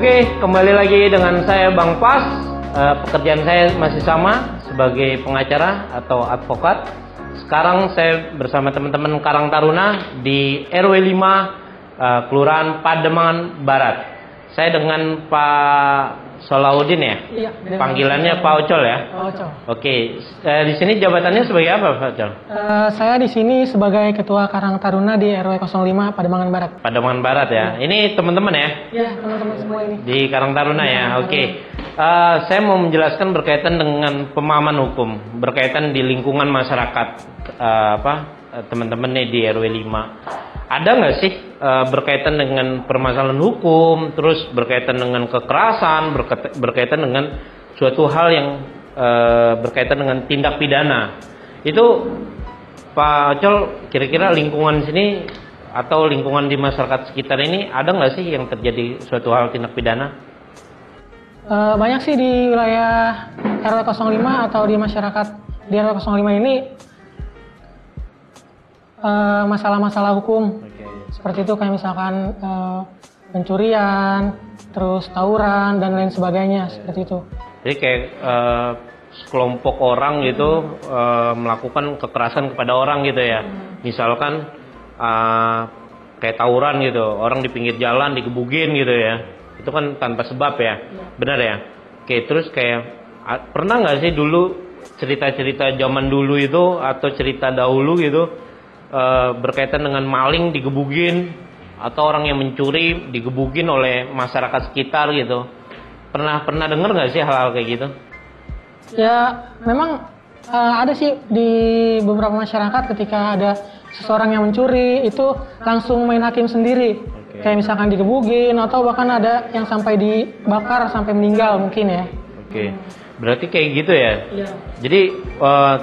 Oke, kembali lagi dengan saya Bang Pas. Pekerjaan saya masih sama sebagai pengacara atau advokat. Sekarang saya bersama teman-teman Karang Taruna di RW 5 Kelurahan Pademangan Barat. Saya dengan Pak Solahuddin ya? Iya. Panggilannya Pak Ocol ya? Pak Ocol. Oke, di sini jabatannya sebagai apa Pak Ocol? Saya di sini sebagai Ketua Karang Taruna di RW 05 Pademangan Barat. Pademangan Barat ya? Ini teman-teman ya? Iya, teman-teman semua ini. Di Karang Taruna ya? Oke. Saya mau menjelaskan berkaitan dengan pemahaman hukum, berkaitan di lingkungan masyarakat, teman-teman nih di RW 5. Ada nggak sih berkaitan dengan permasalahan hukum, terus berkaitan dengan kekerasan, berkaitan dengan suatu hal yang berkaitan dengan tindak pidana? Itu Pak Ocol, kira-kira lingkungan sini atau lingkungan di masyarakat sekitar ini ada nggak sih yang terjadi suatu hal tindak pidana? Banyak sih di wilayah RW 05 atau di masyarakat di RW 05 ini masalah-masalah hukum. Seperti itu, kayak misalkan pencurian, terus tawuran dan lain sebagainya, seperti itu. Jadi kayak sekelompok orang gitu melakukan kekerasan kepada orang gitu ya. Misalkan kayak tawuran gitu, orang di pinggir jalan digebugin gitu ya. Itu kan tanpa sebab ya. Benar ya? Oke, terus kayak pernah nggak sih dulu cerita-cerita zaman dulu itu atau cerita dahulu gitu berkaitan dengan maling digebugin atau orang yang mencuri digebugin oleh masyarakat sekitar gitu? Pernah dengar nggak sih hal-hal kayak gitu? Ya, memang ada sih di beberapa masyarakat ketika ada seseorang yang mencuri itu langsung main hakim sendiri. Kayak misalkan digebugin atau bahkan ada yang sampai dibakar sampai meninggal mungkin ya. Oke. Berarti kayak gitu ya? Iya. Jadi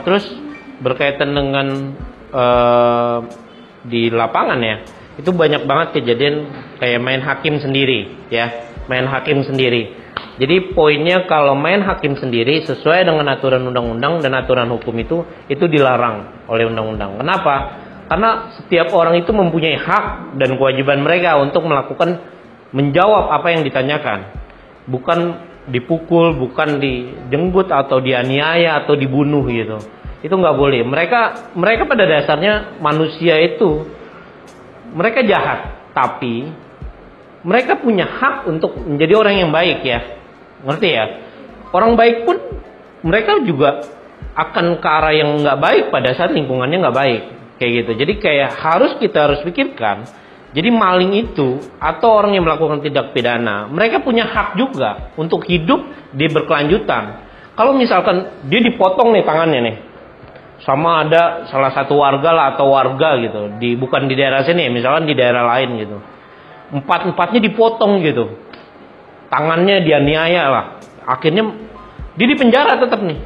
terus berkaitan dengan di lapangan ya, itu banyak banget kejadian kayak main hakim sendiri ya, main hakim sendiri. Jadi poinnya kalau main hakim sendiri sesuai dengan aturan undang-undang dan aturan hukum itu dilarang oleh undang-undang. Kenapa? Karena setiap orang itu mempunyai hak dan kewajiban mereka untuk menjawab apa yang ditanyakan. Bukan dipukul, bukan dijenggut atau dianiaya atau dibunuh gitu. Itu nggak boleh. Mereka pada dasarnya manusia itu mereka jahat, tapi mereka punya hak untuk menjadi orang yang baik ya. Ngerti ya? Orang baik pun mereka juga akan ke arah yang nggak baik pada saat lingkungannya nggak baik. Kayak gitu. Jadi kita harus pikirkan. Jadi maling itu atau orang yang melakukan tindak pidana, mereka punya hak juga untuk hidup di berkelanjutan. Kalau misalkan dia dipotong nih tangannya nih, sama ada salah satu warga lah atau warga gitu, bukan di daerah sini, misalkan di daerah lain gitu, empatnya dipotong gitu, tangannya dianiaya lah, akhirnya dia di penjara tetap nih,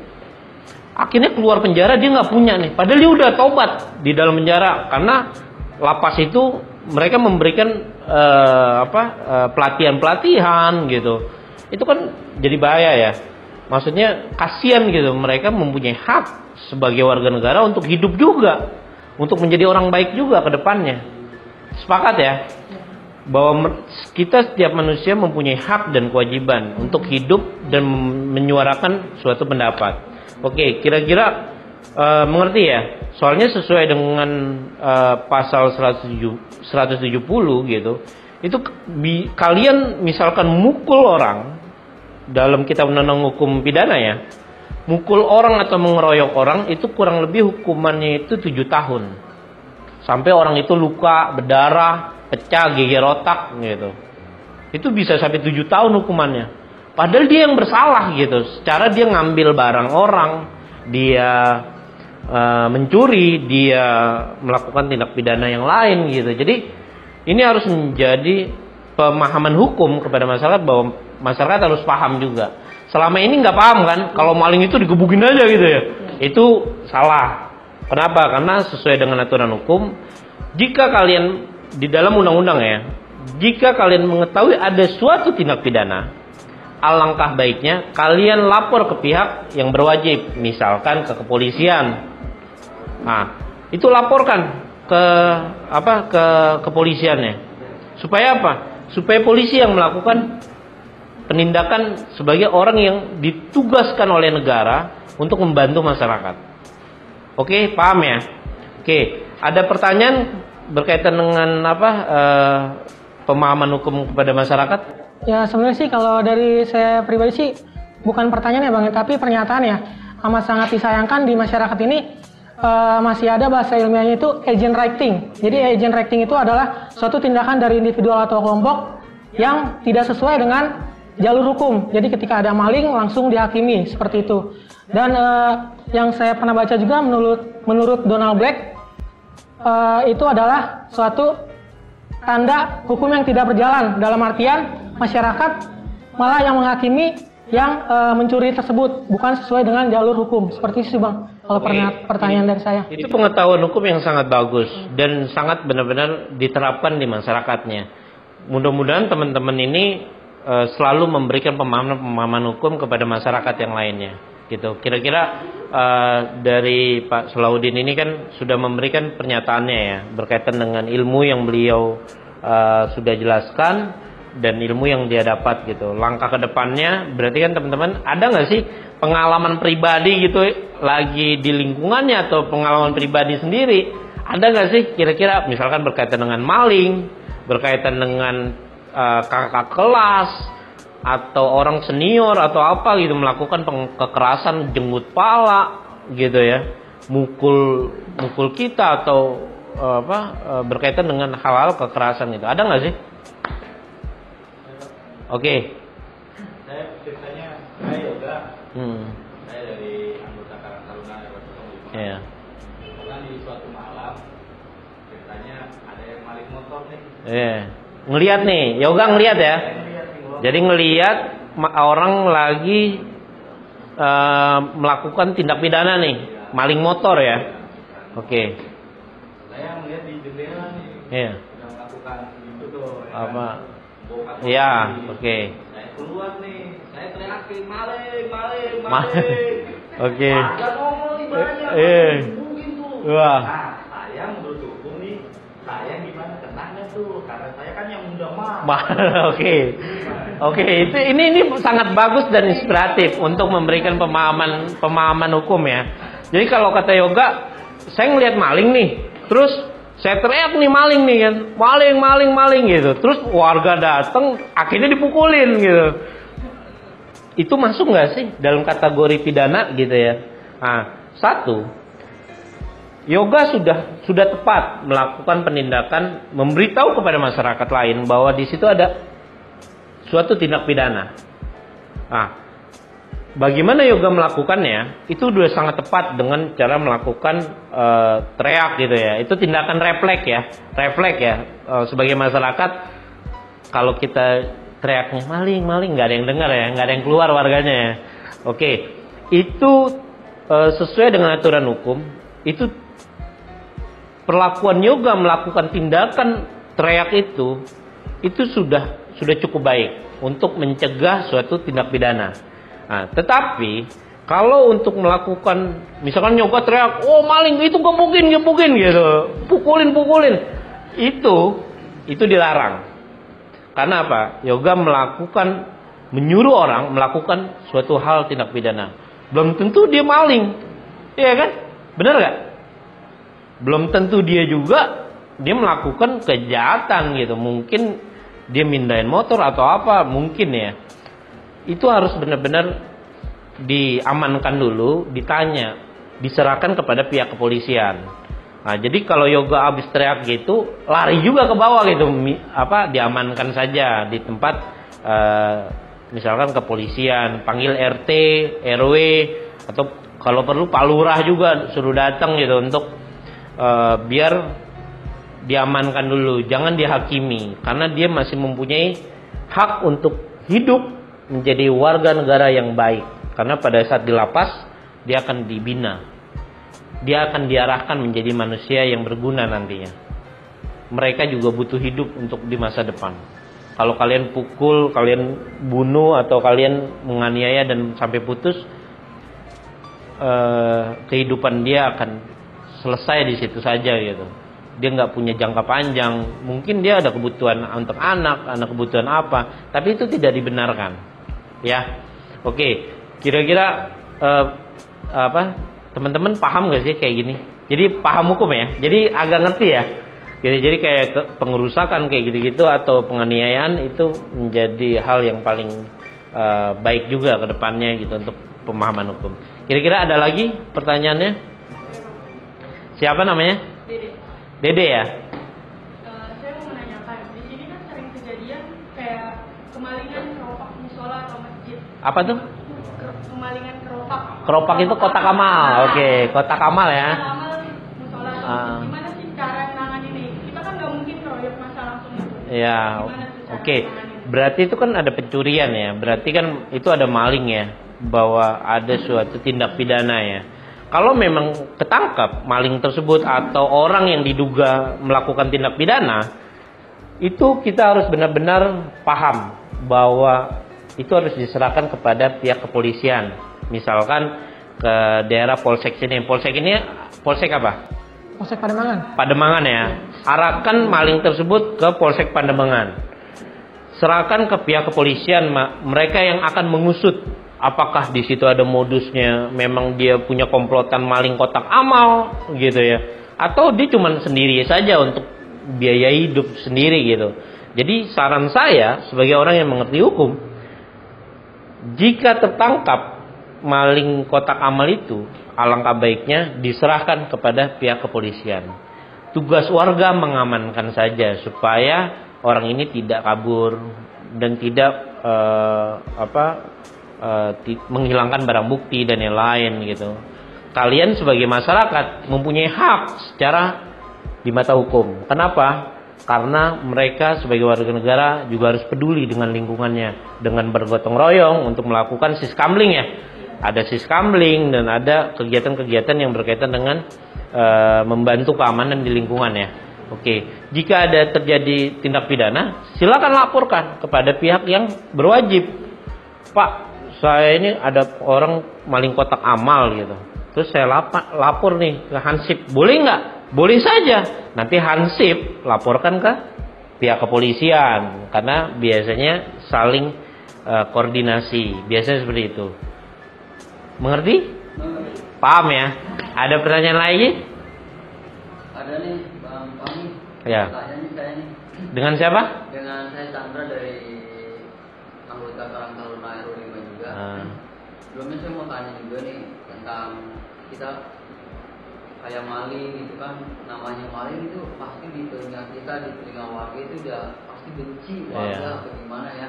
akhirnya keluar penjara dia nggak punya nih, padahal dia udah tobat di dalam penjara karena lapas itu mereka memberikan pelatihan gitu, itu kan jadi bahaya ya. Maksudnya kasihan gitu, mereka mempunyai hak sebagai warga negara untuk hidup juga, untuk menjadi orang baik juga ke depannya. Sepakat ya? Bahwa kita setiap manusia mempunyai hak dan kewajiban untuk hidup dan menyuarakan suatu pendapat. Oke, kira-kira mengerti ya? Soalnya sesuai dengan pasal 170 gitu, itu kalian misalkan mukul orang, dalam kitab undang-undang hukum pidana ya, mukul orang atau mengeroyok orang itu kurang lebih hukumannya itu 7 tahun. Sampai orang itu luka, berdarah, pecah, geger otak gitu. Itu bisa sampai 7 tahun hukumannya. Padahal dia yang bersalah gitu. Secara dia ngambil barang orang, dia mencuri, dia melakukan tindak pidana yang lain gitu. Jadi ini harus menjadi pemahaman hukum kepada masyarakat bahwa masyarakat harus paham juga. Selama ini nggak paham kan, kalau maling itu digebugin aja gitu ya. Itu salah. Kenapa? Karena sesuai dengan aturan hukum, jika kalian di dalam undang-undang ya, jika kalian mengetahui ada suatu tindak pidana, alangkah baiknya kalian lapor ke pihak yang berwajib, misalkan ke kepolisian. Nah, itu laporkan ke kepolisiannya. Supaya apa? Supaya polisi yang melakukan penindakan sebagai orang yang ditugaskan oleh negara untuk membantu masyarakat. Oke, paham ya? Oke, ada pertanyaan berkaitan dengan apa pemahaman hukum kepada masyarakat? Ya sebenarnya sih kalau dari saya pribadi sih bukan pertanyaan ya Bang, tapi pernyataan ya. Amat sangat disayangkan di masyarakat ini masih ada bahasa ilmiahnya itu agent writing. Jadi agent writing itu adalah suatu tindakan dari individual atau kelompok yang tidak sesuai dengan jalur hukum. Jadi ketika ada maling langsung dihakimi seperti itu. Dan yang saya pernah baca juga menurut Donald Black itu adalah suatu tanda hukum yang tidak berjalan. Dalam artian masyarakat malah yang menghakimi yang mencuri tersebut bukan sesuai dengan jalur hukum. Seperti itu Bang. Kalau pertanyaan dari saya. Itu pengetahuan hukum yang sangat bagus dan sangat benar-benar diterapkan di masyarakatnya. Mudah-mudahan teman-teman ini selalu memberikan pemahaman hukum kepada masyarakat yang lainnya. Gitu. Kira-kira dari Pak Salahuddin ini kan sudah memberikan pernyataannya ya berkaitan dengan ilmu yang beliau sudah jelaskan dan ilmu yang dia dapat gitu. Langkah ke depannya berarti kan teman-teman ada nggak sih pengalaman pribadi gitu lagi di lingkungannya atau pengalaman pribadi sendiri? Ada nggak sih kira-kira misalkan berkaitan dengan maling, berkaitan dengan kakak kelas atau orang senior atau apa gitu melakukan kekerasan jenggut pala gitu ya, mukul kita atau berkaitan dengan hal-hal kekerasan gitu. Ada nggak sih? Oke. Saya ceritanya saya yoga. Saya dari anggota Karang Taruna RW 05. Iya. Kan di suatu malam ceritanya ada yang maling motor nih. Iya. Ngelihat nih, yoga ngelihat ya. Jadi ngelihat orang lagi melakukan tindak pidana nih, maling motor ya. Oke. Saya melihat di jendela nih. Iya. Sedang melakukan itu tuh. Apa? Iya, oke. Saya keluar nih, saya teriakin maling. Oke. Ada nongol nih banyak. Mungkin tuh. Wah. Nah, saya menurut hukum nih, saya gimana kenanya tuh? Karena saya kan yang udah Oke, ini sangat bagus dan inspiratif untuk memberikan pemahaman hukum ya. Jadi kalau kata yoga, saya ngelihat maling nih, terus saya teriak nih maling nih kan, maling gitu. Terus warga datang, akhirnya dipukulin gitu. Itu masuk nggak sih dalam kategori pidana gitu ya? Nah, satu, yoga sudah tepat melakukan penindakan, memberitahu kepada masyarakat lain bahwa di situ ada suatu tindak pidana. Nah, bagaimana yoga melakukannya? Itu sudah sangat tepat dengan cara melakukan teriak gitu ya. Itu tindakan refleks ya. Sebagai masyarakat, kalau kita teriaknya maling, nggak ada yang dengar ya, nggak ada yang keluar warganya ya. Oke, itu sesuai dengan aturan hukum. Itu perlakuan yoga melakukan tindakan teriak itu sudah cukup baik untuk mencegah suatu tindak pidana. Nah, tetapi kalau untuk melakukan misalkan yoga teriak, oh maling itu gebukin gitu, pukulin, itu dilarang. Karena apa? Yoga menyuruh orang melakukan suatu hal tindak pidana. Belum tentu dia maling, iya kan? Benar nggak? Belum tentu dia melakukan kejahatan gitu. Mungkin dia mindahin motor atau apa, mungkin ya. Itu harus benar-benar diamankan dulu, ditanya, diserahkan kepada pihak kepolisian. Nah, jadi kalau yoga habis teriak gitu, lari juga ke bawah gitu, diamankan saja di tempat, misalkan kepolisian, panggil RT, RW, atau kalau perlu Pak Lurah juga suruh datang gitu untuk biar diamankan dulu, jangan dihakimi, karena dia masih mempunyai hak untuk hidup menjadi warga negara yang baik. Karena pada saat di lapas dia akan dibina, dia akan diarahkan menjadi manusia yang berguna nantinya. Mereka juga butuh hidup untuk di masa depan. Kalau kalian pukul, kalian bunuh atau kalian menganiaya dan sampai putus, kehidupan dia akan selesai di situ saja gitu. Dia nggak punya jangka panjang. Mungkin dia ada kebutuhan untuk anak kebutuhan apa, tapi itu tidak dibenarkan. Ya, oke. Kira-kira teman-teman paham gak sih kayak gini? Jadi paham hukum ya. Jadi agak ngerti ya. Jadi kayak pengerusakan kayak gitu-gitu atau penganiayaan itu menjadi hal yang paling baik juga ke depannya gitu untuk pemahaman hukum. Kira-kira ada lagi pertanyaannya? Siapa namanya? Dede. Dede ya. Saya mau menanyakan, di sini kan sering kejadian kayak kemalingan keropak musola atau masjid. Apa tuh? Kemalingan keropak. Keropak itu kotak amal. Oke, kotak amal ya. Kotak amal musola. Gimana sih cara nanganin ini? Kita kan nggak mungkin keroyok masa langsung itu. Ya, oke. Berarti itu kan ada pencurian ya. Berarti kan itu ada maling ya. Bahwa ada suatu tindak pidana ya. Kalau memang ketangkap maling tersebut atau orang yang diduga melakukan tindak pidana, itu kita harus benar-benar paham bahwa itu harus diserahkan kepada pihak kepolisian. Misalkan ke daerah polsek sini. Polsek ini polsek apa? Polsek Pademangan. Pademangan ya. Arahkan maling tersebut ke Polsek Pademangan. Serahkan ke pihak kepolisian, mereka yang akan mengusut apakah di situ ada modusnya, memang dia punya komplotan maling kotak amal gitu ya, atau dia cuma sendiri saja untuk biaya hidup sendiri gitu. Jadi saran saya sebagai orang yang mengerti hukum, jika tertangkap maling kotak amal itu, alangkah baiknya diserahkan kepada pihak kepolisian. Tugas warga mengamankan saja supaya orang ini tidak kabur dan tidak menghilangkan barang bukti dan yang lain gitu. Kalian sebagai masyarakat mempunyai hak secara di mata hukum. Kenapa? Karena mereka sebagai warga negara juga harus peduli dengan lingkungannya, dengan bergotong royong untuk melakukan siskamling ya. Ada siskamling dan ada kegiatan-kegiatan yang berkaitan dengan membantu keamanan di lingkungan ya. Oke, jika ada terjadi tindak pidana, silakan laporkan kepada pihak yang berwajib. Pak, saya ini ada orang maling kotak amal gitu. Terus saya lapor nih ke Hansip, boleh nggak? Boleh saja. Nanti Hansip laporkan ke pihak kepolisian karena biasanya saling koordinasi. Biasanya seperti itu. Mengerti? Paham ya? Ada pertanyaan lagi? Ada nih, Bang Fahmi. Ya. Pertanyaan saya nih. Dengan siapa? Dengan saya Chandra dari anggota Karang Taruna RW 5 juga. Sebelumnya saya mau tanya juga nih tentang kita kayak maling gitu kan, namanya maling itu pasti di telinga kita, di telinga warga itu udah pasti benci warga atau gimana ya.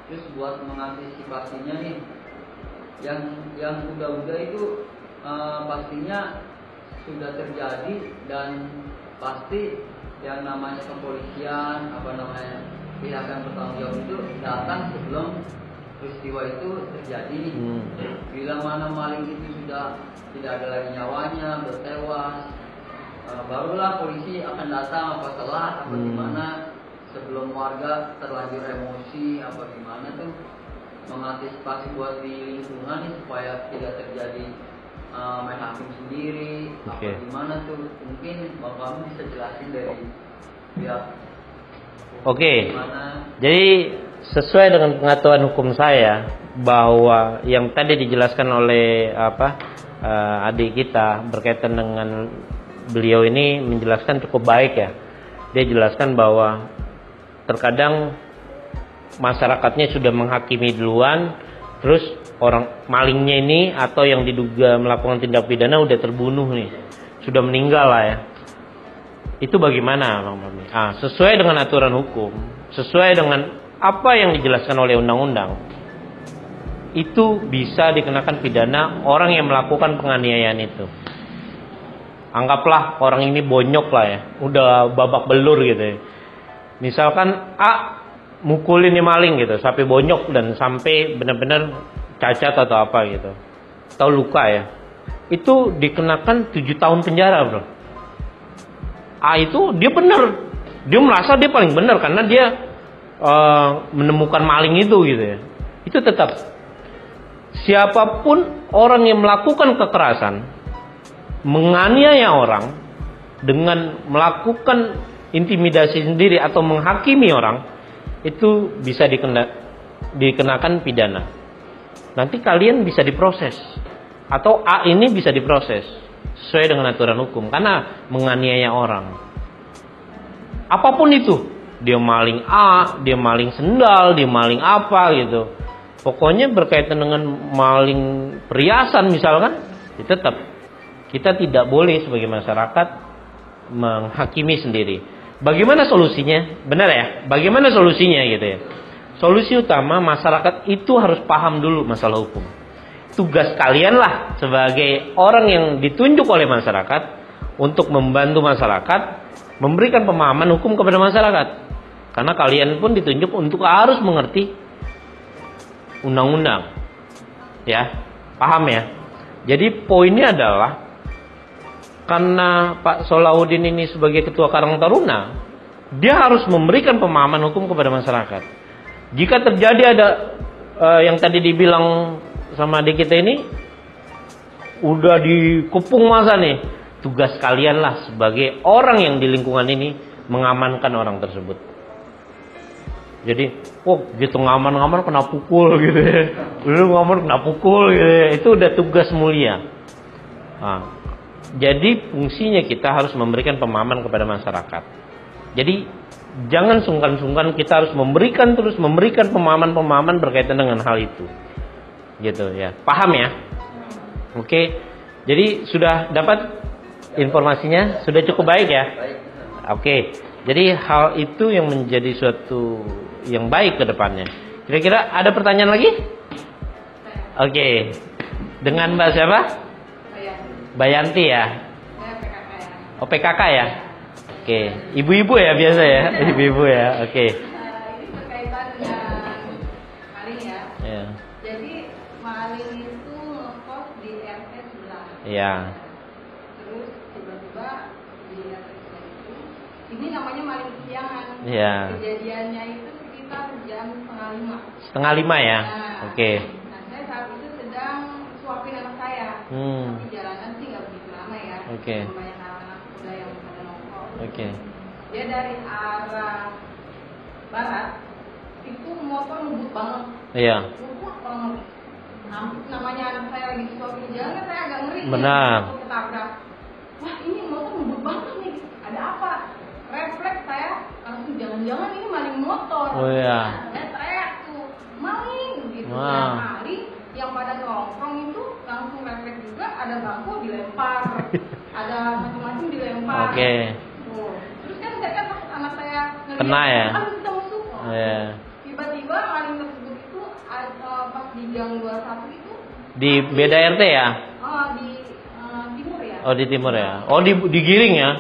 Terus buat mengantisipasinya nih, yang udah itu pastinya sudah terjadi dan pasti yang namanya kepolisian pihak yang bertanggung jawab itu datang sebelum peristiwa itu terjadi. Bila mana maling itu sudah tidak ada lagi nyawanya, bertewas, barulah polisi akan datang apa telat apa gimana, sebelum warga terlanjur emosi apa gimana tuh mengantisipasi buat di lingkungan supaya tidak terjadi main hakim sendiri apa gimana tuh. Mungkin Bapak bisa jelasin dari pihak. Jadi sesuai dengan pengetahuan hukum saya bahwa yang tadi dijelaskan oleh adik kita berkaitan dengan beliau ini menjelaskan cukup baik ya. Dia jelaskan bahwa terkadang masyarakatnya sudah menghakimi duluan, terus orang malingnya ini atau yang diduga melakukan tindak pidana udah terbunuh nih, sudah meninggal lah ya. Itu bagaimana Bang Fahmi? Sesuai dengan aturan hukum, sesuai dengan apa yang dijelaskan oleh undang-undang, itu bisa dikenakan pidana orang yang melakukan penganiayaan itu. Anggaplah orang ini bonyok lah ya, udah babak belur gitu ya. Misalkan mukulin nih maling gitu, sampai bonyok dan sampai benar-benar cacat atau apa gitu, atau luka ya, itu dikenakan 7 tahun penjara bro. Itu dia benar, dia merasa dia paling benar karena dia menemukan maling itu gitu ya. Itu tetap siapapun orang yang melakukan kekerasan, menganiaya orang dengan melakukan intimidasi sendiri atau menghakimi orang, itu bisa dikenakan pidana. Nanti kalian bisa diproses, atau A ini bisa diproses sesuai dengan aturan hukum karena menganiaya orang. Apapun itu, dia maling A, dia maling sendal, dia maling apa gitu. Pokoknya berkaitan dengan maling perhiasan misalkan, tetap kita tidak boleh sebagai masyarakat menghakimi sendiri. Bagaimana solusinya? Benar ya? Bagaimana solusinya gitu ya? Solusi utama masyarakat itu harus paham dulu masalah hukum. Tugas kalian lah sebagai orang yang ditunjuk oleh masyarakat untuk membantu masyarakat memberikan pemahaman hukum kepada masyarakat. Karena kalian pun ditunjuk untuk harus mengerti undang-undang. Ya, paham ya? Jadi poinnya adalah karena Pak Solahuddin ini sebagai Ketua Karang Taruna, dia harus memberikan pemahaman hukum kepada masyarakat. Jika terjadi ada yang tadi dibilang sama adik kita ini, udah dikepung masa nih, tugas kalian lah sebagai orang yang di lingkungan ini mengamankan orang tersebut. Jadi, gitu ngaman-ngaman kena pukul gitu ya. Lu ngaman kena pukul gitu ya. Itu udah tugas mulia. Nah, jadi fungsinya kita harus memberikan pemahaman kepada masyarakat. Jadi jangan sungkan-sungkan, kita harus memberikan pemahaman-pemahaman berkaitan dengan hal itu. Gitu ya. Paham ya? Oke. Jadi sudah dapat informasinya? Sudah cukup baik ya? Oke. Jadi hal itu yang menjadi suatu yang baik ke depannya. Kira-kira ada pertanyaan lagi? Oke. Dengan Mbak siapa? Bayanti ya? Oh, PKK ya? Oke. Ibu-ibu ya biasa ya? Ibu-ibu ya? Oke. Ini berkaitan dengan maling ya. Ya. Jadi maling itu ngekos di RT sebelah. Iya. Terus tiba-tiba di RT sebelah itu, ini namanya maling kesiangan. Iya. Kejadiannya itu sekitar jam 4:30. 4:30 ya? Nah, Oke. Nah, saya saat itu sedang suapin anak saya. Tapi jalanan sih nggak begitu lama ya. Oke. Banyak anak muda yang pada nongkrong. Oke. Dia dari arah barat itu motor ngebut banget. Iya. Ngebut banget. Namanya anak saya lagi suapin jalan, saya agak ngeri. Benar. Ya, ketabrak. Wah, ini motor ngebut banget nih. Ada apa? Refleks saya langsung jangan-jangan ini maling motor. Oh iya. Nah, saya teriak tuh, maling gitu. Wah. Nah, maling yang pada nongkrong itu langsung refleks juga, ada bangku dilempar, ada macam-macam dilempar. Oke. Tuh. Terus kan saya kan anak saya ngeliat, Kena ya? kan kita masuk. Iya. Tiba-tiba maling tersebut itu pas di gang 21 itu Di beda RT ya? di timur ya. Oh, di timur ya. Oh, digiring ya?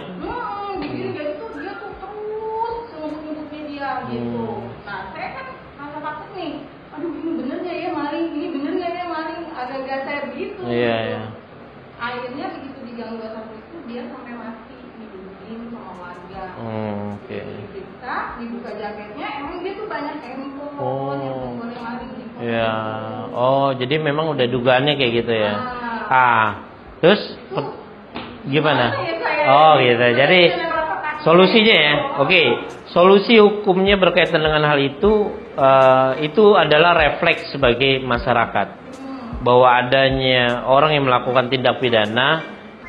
Digiring dari itu dia tuh terus ngebut-ngebutnya dia gitu. Nah, saya kan rasa takut nih. Aduh, ini bener nggak ya maling? Ini bener nggak ya maling? Agak-agak saya begitu. Iya, gitu. iya. Akhirnya begitu di gang 21 itu dia sampai mati didudukin sama warga. Oke. Diperiksa, dibuka jaketnya, emang dia tuh banyak handphone Oh. yang boleh maling di foto. Iya. Oh, jadi memang udah dugaannya kayak gitu ya. Terus gimana? Oh, gitu. Jadi solusinya ya. Oke. Solusi hukumnya berkaitan dengan hal itu adalah refleks sebagai masyarakat. Bahwa adanya orang yang melakukan tindak pidana,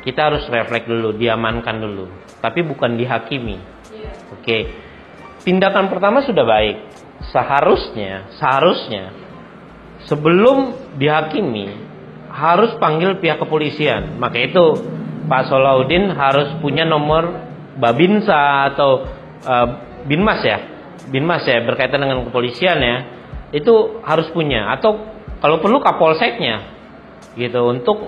kita harus refleks dulu, diamankan dulu. Tapi bukan dihakimi. Oke. Tindakan pertama sudah baik. Seharusnya sebelum dihakimi harus panggil pihak kepolisian. Maka itu Pak Solahuddin harus punya nomor Babinsa atau Binmas ya berkaitan dengan kepolisian ya. Itu harus punya, atau kalau perlu Kapolseknya gitu, untuk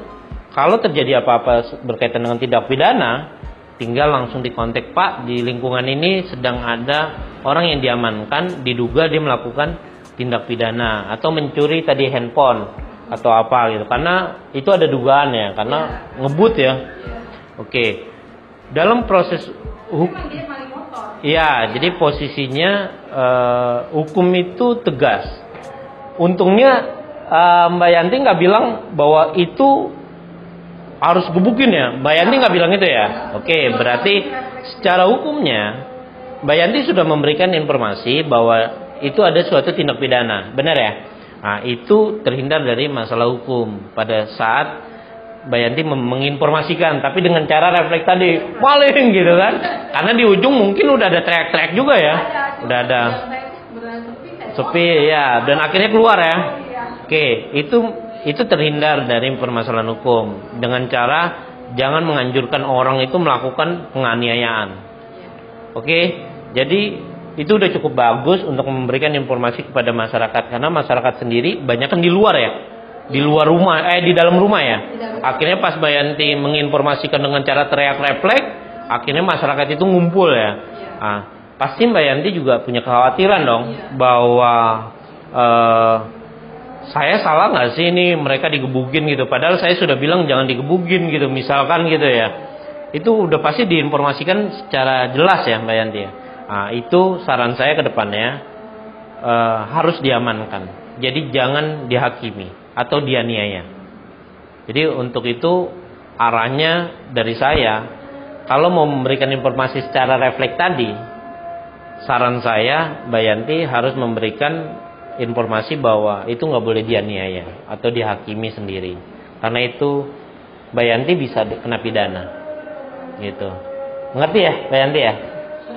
kalau terjadi apa-apa berkaitan dengan tindak pidana, tinggal langsung dikontak, Pak, di lingkungan ini sedang ada orang yang diamankan, diduga dia melakukan tindak pidana atau mencuri tadi handphone atau apa gitu, karena itu ada dugaan ya, karena ngebut ya. Oke. Dalam proses Memang dia maling motor. iya, jadi posisinya hukum itu tegas. Untungnya Mbak Yanti nggak bilang bahwa itu harus gebukin ya. Mbak Yanti nggak bilang itu ya. Oke, berarti secara hukumnya Mbak Yanti sudah memberikan informasi bahwa itu ada suatu tindak pidana, benar ya? Nah, itu terhindar dari masalah hukum pada saat Mbak Yanti menginformasikan, tapi dengan cara refleks tadi, maling gitu kan? Karena di ujung mungkin udah ada teriak-teriak juga ya, udah ada sepi ya, dan akhirnya keluar ya. Oke, itu terhindar dari permasalahan hukum dengan cara jangan menganjurkan orang itu melakukan penganiayaan. Oke, jadi itu udah cukup bagus untuk memberikan informasi kepada masyarakat, karena masyarakat sendiri banyak kan di luar ya, di luar rumah, di dalam rumah ya. Akhirnya pas Mbak Yanti menginformasikan dengan cara teriak refleks, akhirnya masyarakat itu ngumpul ya. Nah, pasti Mbak Yanti juga punya kekhawatiran dong bahwa saya salah nggak sih ini mereka digebukin gitu, padahal saya sudah bilang jangan digebukin gitu, misalkan gitu ya. Itu udah pasti diinformasikan secara jelas ya Mbak Yanti ya. Nah, itu saran saya ke depannya harus diamankan. Jadi jangan dihakimi atau dianiaya. Jadi untuk itu arahnya dari saya, kalau mau memberikan informasi secara refleks tadi, saran saya Mbak Yanti harus memberikan informasi bahwa itu nggak boleh dianiaya atau dihakimi sendiri. Karena itu Mbak Yanti bisa kena pidana. Gitu. Ngerti ya Mbak Yanti ya?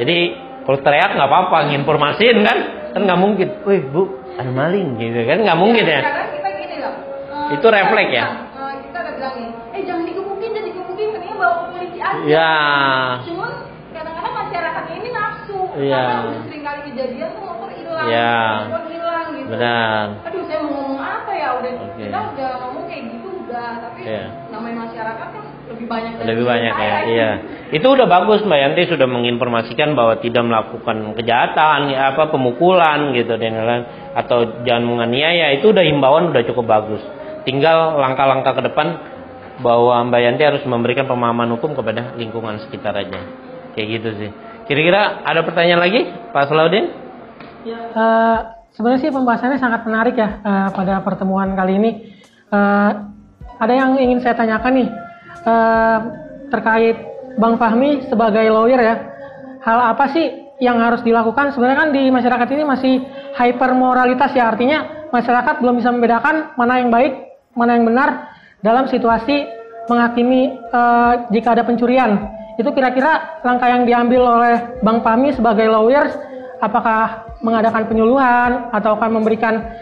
Jadi kalau teriak nggak apa-apa, nginformasiin kan nggak mungkin. Wih Bu, ada maling gitu kan, nggak mungkin ya. Karena kita gini loh. Itu refleks ya. Kita udah bilangin, jangan digebukin, mendingan bawa ke polisi aja. Ya. Cuman kadang-kadang masyarakat ini nafsu. Ya. Karena udah sering kali kejadian tuh motor hilang, Ya. handphone hilang gitu. Benar. Aduh, saya mau ngomong apa ya? Oke. Kita udah ngomong kayak gitu udah, tapi Ya. namanya masyarakat kan lebih banyak Ya. Iya. Itu udah bagus Mbak Yanti sudah menginformasikan bahwa tidak melakukan kejahatan, ya, pemukulan gitu dan lain-lain, atau jangan menganiaya. Itu udah himbauan udah cukup bagus. Tinggal langkah-langkah ke depan bahwa Mbak Yanti harus memberikan pemahaman hukum kepada lingkungan sekitar aja. Kayak gitu sih. Kira-kira ada pertanyaan lagi Pak Salahuddin? Sebenarnya sih pembahasannya sangat menarik ya pada pertemuan kali ini. Ada yang ingin saya tanyakan nih terkait Bang Fahmi sebagai lawyer ya. Hal apa sih yang harus dilakukan? Sebenarnya kan di masyarakat ini masih hypermoralitas ya, artinya masyarakat belum bisa membedakan mana yang baik, mana yang benar dalam situasi menghakimi jika ada pencurian. Itu kira-kira langkah yang diambil oleh Bang Fahmi sebagai lawyers, apakah mengadakan penyuluhan atau akan memberikan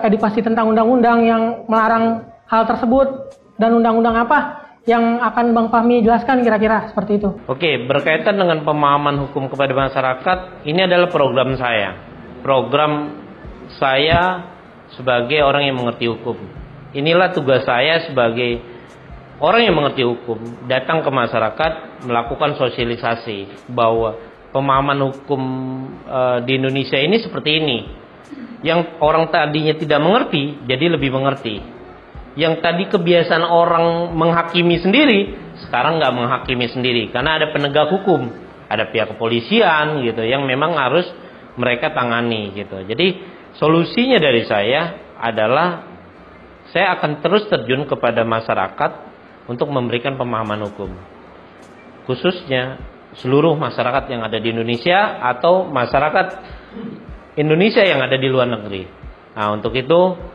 edukasi tentang undang-undang yang melarang hal tersebut, dan undang-undang apa yang akan Bang Fahmi jelaskan kira-kira seperti itu? Oke, berkaitan dengan pemahaman hukum kepada masyarakat, ini adalah program saya. Program saya sebagai orang yang mengerti hukum. Inilah tugas saya sebagai orang yang mengerti hukum, datang ke masyarakat, melakukan sosialisasi bahwa pemahaman hukum di Indonesia ini seperti ini. Yang orang tadinya tidak mengerti, jadi lebih mengerti. Yang tadi kebiasaan orang menghakimi sendiri, sekarang nggak menghakimi sendiri, karena ada penegak hukum, ada pihak kepolisian gitu, yang memang harus mereka tangani gitu. Jadi solusinya dari saya adalah saya akan terus terjun kepada masyarakat untuk memberikan pemahaman hukum, khususnya seluruh masyarakat yang ada di Indonesia atau masyarakat Indonesia yang ada di luar negeri. Nah, untuk itu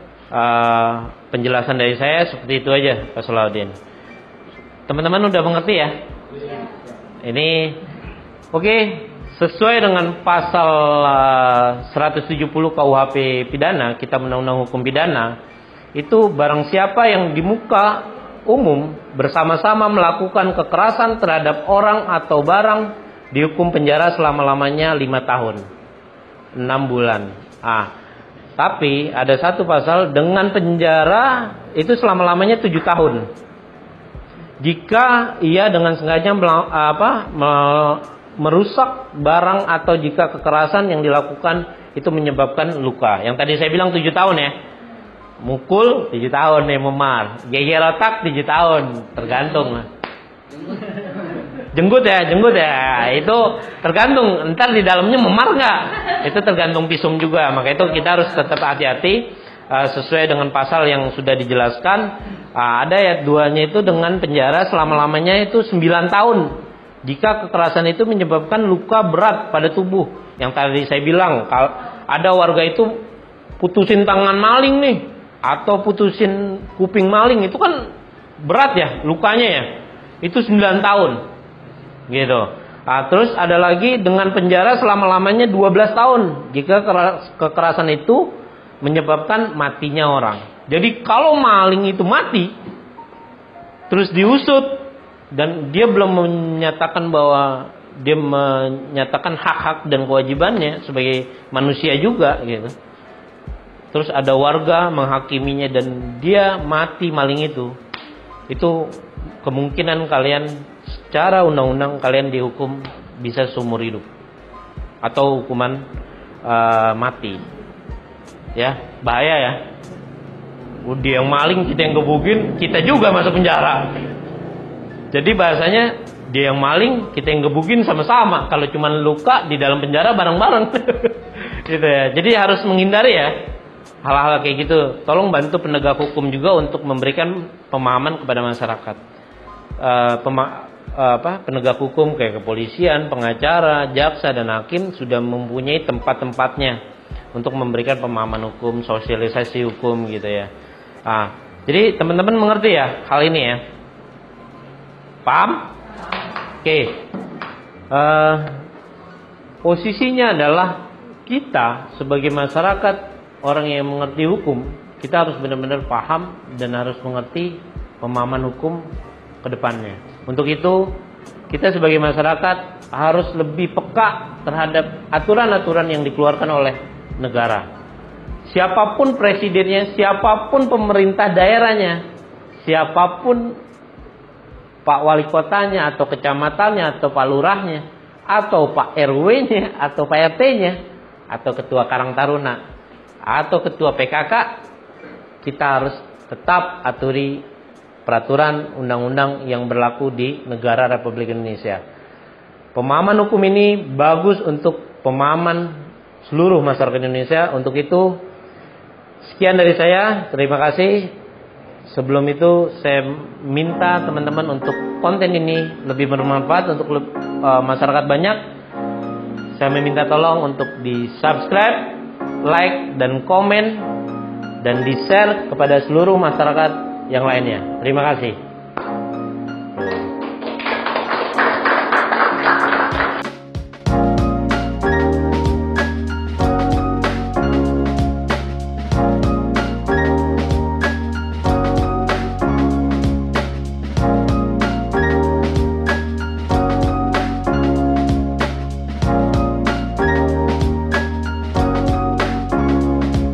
penjelasan dari saya seperti itu aja Pak Salahuddin. Teman-teman udah mengerti ya? Ini oke, sesuai dengan pasal 170 KUHP pidana, Kitab Undang-Undang Hukum Pidana, itu barang siapa yang di muka umum bersama-sama melakukan kekerasan terhadap orang atau barang dihukum penjara selama-lamanya 5 tahun 6 bulan. Tapi ada satu pasal dengan penjara itu selama-lamanya 7 tahun. Jika ia dengan sengaja merusak barang atau jika kekerasan yang dilakukan itu menyebabkan luka. Yang tadi saya bilang 7 tahun ya. Mukul 7 tahun nih, memar. Geger otak 7 tahun, tergantung lah. Jenggut ya. Itu tergantung. Ntar di dalamnya memar nggak? Itu tergantung visum juga. Maka itu kita harus tetap hati-hati sesuai dengan pasal yang sudah dijelaskan. Ada ayat 2-nya itu dengan penjara selama-lamanya itu 9 tahun. Jika kekerasan itu menyebabkan luka berat pada tubuh. Yang tadi saya bilang, ada warga itu putusin tangan maling nih, atau putusin kuping maling, itu kan berat ya lukanya ya. Itu 9 tahun. Gitu. Nah, terus ada lagi dengan penjara selama-lamanya 12 tahun jika kekerasan itu menyebabkan matinya orang. Jadi kalau maling itu mati, terus diusut dan dia belum menyatakan bahwa dia menyatakan hak-hak dan kewajibannya sebagai manusia juga gitu. Terus ada warga menghakiminya dan dia mati maling itu kemungkinan kalian secara undang-undang kalian dihukum bisa seumur hidup atau hukuman mati. Ya, bahaya ya. Dia yang maling, kita yang gebukin, kita juga masuk penjara. Jadi bahasanya dia yang maling, kita yang gebukin sama-sama. Kalau cuma luka di dalam penjara bareng-bareng. Gitu ya. Jadi harus menghindari ya hal-hal kayak gitu. Tolong bantu penegak hukum juga untuk memberikan pemahaman kepada masyarakat. Penegak hukum kayak kepolisian, pengacara, jaksa dan hakim sudah mempunyai tempat-tempatnya untuk memberikan pemahaman hukum, sosialisasi hukum gitu ya. Jadi teman-teman mengerti ya hal ini ya. Paham? Oke. Posisinya adalah kita sebagai masyarakat, orang yang mengerti hukum, kita harus benar-benar paham dan harus mengerti pemahaman hukum ke depannya. Untuk itu, kita sebagai masyarakat harus lebih peka terhadap aturan-aturan yang dikeluarkan oleh negara. Siapapun presidennya, siapapun pemerintah daerahnya, siapapun Pak Wali Kotanya atau kecamatannya atau Pak Lurahnya atau Pak RW-nya atau Pak RT-nya atau Ketua Karang Taruna atau Ketua PKK, kita harus tetap aturi peraturan undang-undang yang berlaku di negara Republik Indonesia. Pemahaman hukum ini bagus untuk pemahaman seluruh masyarakat Indonesia. Untuk itu, sekian dari saya. Terima kasih. Sebelum itu, saya minta teman-teman untuk konten ini lebih bermanfaat untuk masyarakat banyak. Saya meminta tolong untuk di-subscribe, like, dan komen, dan di-share kepada seluruh masyarakat yang lainnya. Terima kasih.